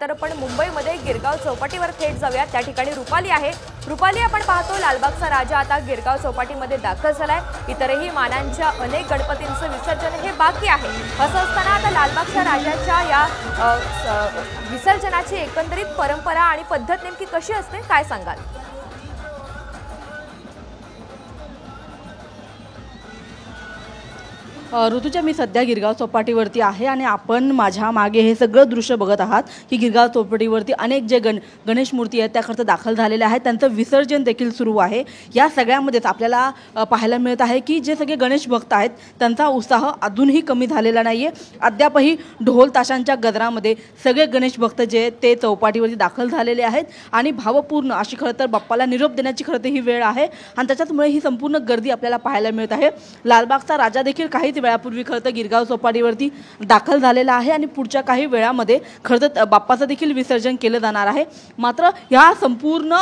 तर आपण मुंबईमध्ये गिरगाव चौपाटीवर थेट जाऊया। त्या ठिकाणी रुपाली आहे। रुपाली, आपण पाहतो लालबागचा राजा आता गिरगाव चौपाटीमध्ये दाखल झालाय। इतरही मानांच्या अनेक गणपतींचं विसर्जन हे बाकी आहे। असं असताना आता लालबागच्या राजाच्या या विसर्जनाची एकंदरीत परंपरा आणि पद्धत नेमकी कशी असते, काय सांगाल? ऋतुजा, मी सध्या गिरगाव चौपाटीवरती आहे आणि आपण माझ्या मागे हे सगळं दृश्य बघत आहात की गिरगाव चौपाटीवरती अनेक जे गणेश मूर्ती आहेत त्या खरं दाखल झालेल्या आहेत, त्यांचं विसर्जन देखील सुरू आहे। या सगळ्यामध्येच आपल्याला पाहायला मिळत आहे की जे सगळे गणेश भक्त आहेत त्यांचा उत्साह अजूनही कमी झालेला नाही आहे। अद्यापही ढोल ताशांच्या गजरामध्ये सगळे गणेश भक्त जे आहेत ते चौपाटीवरती दाखल झालेले आहेत आणि भावपूर्ण अशी खरं तर बाप्पाला निरोप देण्याची खरं तर ही वेळ आहे आणि त्याच्यामुळे ही संपूर्ण गर्दी आपल्याला पाहायला मिळत आहे। लालबागचा राजा देखील काहीच वेळापूर्वी खरं तर गिरगाव चौपाटीवरती दाखल झालेला आहे आणि पुढच्या काही वेळामध्ये खरं तर बाप्पाचं देखील विसर्जन केलं जाणार आहे। मात्र या संपूर्ण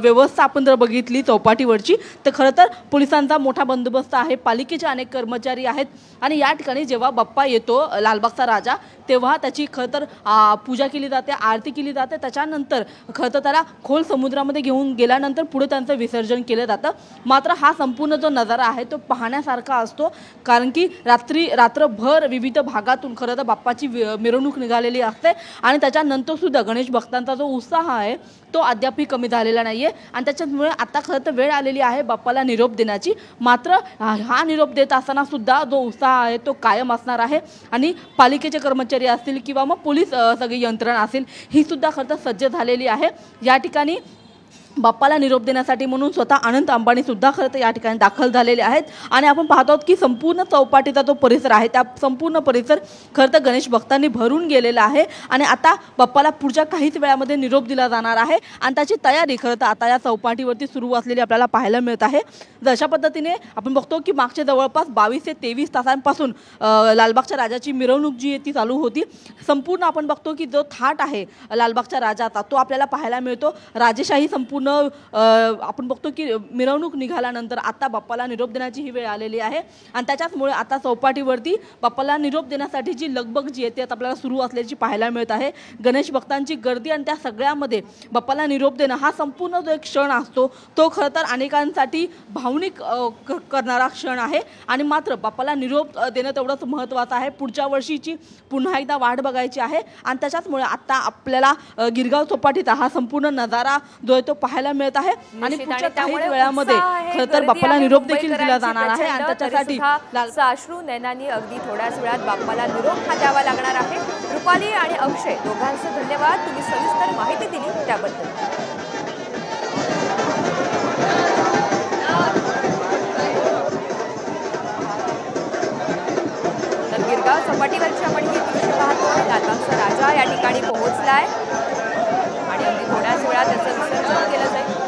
व्यवस्था आपण जर बघितली चौपाटीवरची तर खरं तर पोलिसांचा मोठा बंदोबस्त आहे, पालिकेचे अनेक कर्मचारी आहेत आणि या ठिकाणी जेव्हा बाप्पा येतो लालबागचा राजा तेव्हा त्याची खरं तर पूजा केली जाते, आरती केली जाते। त्याच्यानंतर खरं तर त्याला खोल समुद्रामध्ये घेऊन गेल्यानंतर पुढे त्यांचं विसर्जन केलं जातं। मात्र हा संपूर्ण जो नजारा आहे तो पाहण्यासारखा असतो, कारण की रात्रभर विविध भागातून खरं तर बाप्पाची मिरवणूक निघालेली असते आणि त्याच्यानंतर सुद्धा गणेश भक्तांचा जो उत्साह आहे तो अद्यापही कमी झालेला नाहीये आणि त्याच्यामुळे आता खरं तर वेळ आलेली आहे बाप्पाला निरोप देण्याची। मात्र हा निरोप देत असताना सुद्धा जो उत्साह आहे तो कायम असणार आहे आणि पालिकेचे कर्मचारी असतील किंवा मग पोलीस सगळी यंत्रणा असेल ही सुद्धा खरं तर सज्ज झालेली आहे। या ठिकाणी बाप्पाला निरोप देण्यासाठी म्हणून स्वतः अनंत अंबानी सुद्धा खरं तर या ठिकाणी दाखल झालेले आहेत आणि आपण पाहतो की संपूर्ण चौपाटीचा जो परिसर आहे त्या संपूर्ण परिसर खरं तर गणेश भक्तांनी भरून गेलेला आहे आणि आता बाप्पाला पुढच्या काहीच वेळामध्ये निरोप दिला जाणार आहे आणि त्याची तयारी खरं तर आता या चौपाटीवरती सुरू असलेली आपल्याला पाहायला मिळत आहे। अशा पद्धतीने आपण बघतो की मागच्या जवळपास 22 ते 23 तासांपासून लालबागच्या राजाची मिरवणूक जी आहे ती चालू होती। संपूर्ण आपण बघतो की जो थाट आहे लालबागच्या राजाचा तो आपल्याला पाहायला मिळतो। राजेशाही संपूर्ण आपण बघतो की मिरवणूक निघाल्यानंतर आता बाप्पाला निरोप देण्याची ही वेळ आलेली आहे आणि त्याच्यामुळे आता चौपाटीवरती बाप्पाला निरोप देण्यासाठी जी लगबग जी आहे ती आपल्याला सुरू असल्याची पाहायला मिळत आहे। गणेश भक्तांची गर्दी आणि त्या सगळ्यामध्ये बाप्पाला निरोप देणं हा संपूर्ण जो एक क्षण असतो तो खरं तर अनेकांसाठी भावनिक करणारा क्षण आहे आणि मात्र बाप्पाला निरोप देणं तेवढंच महत्त्वाचं आहे। पुढच्या वर्षीची पुन्हा एकदा वाट बघायची आहे आणि त्याच्यामुळे आता आपल्याला गिरगाव चौपाटीचा हा संपूर्ण नजारा जो आहे तो पाहायला मिळत आहे आणि पुढच्या काही वेळामध्ये खरं तर बाप्पाला निरोप देखील दिला जाणार आहे आणि त्याच्यासाठी साश्रू नयनांनी अगदी थोड्याच वेळात बाप्पाला निरोप हा द्यावा लागणार आहे। रुपाली आणि अक्षय दोघांचे धन्यवाद, तुम्ही सविस्तर माहिती दिली त्याबद्दल। तर गिरगाव चौपाटीवरची आपण ही दृश्य पाहतोय। लालबागचा राजा या ठिकाणी पोहोचलाय आणि अगदी थोड्याच वेळात त्याचं विसर्जन केलं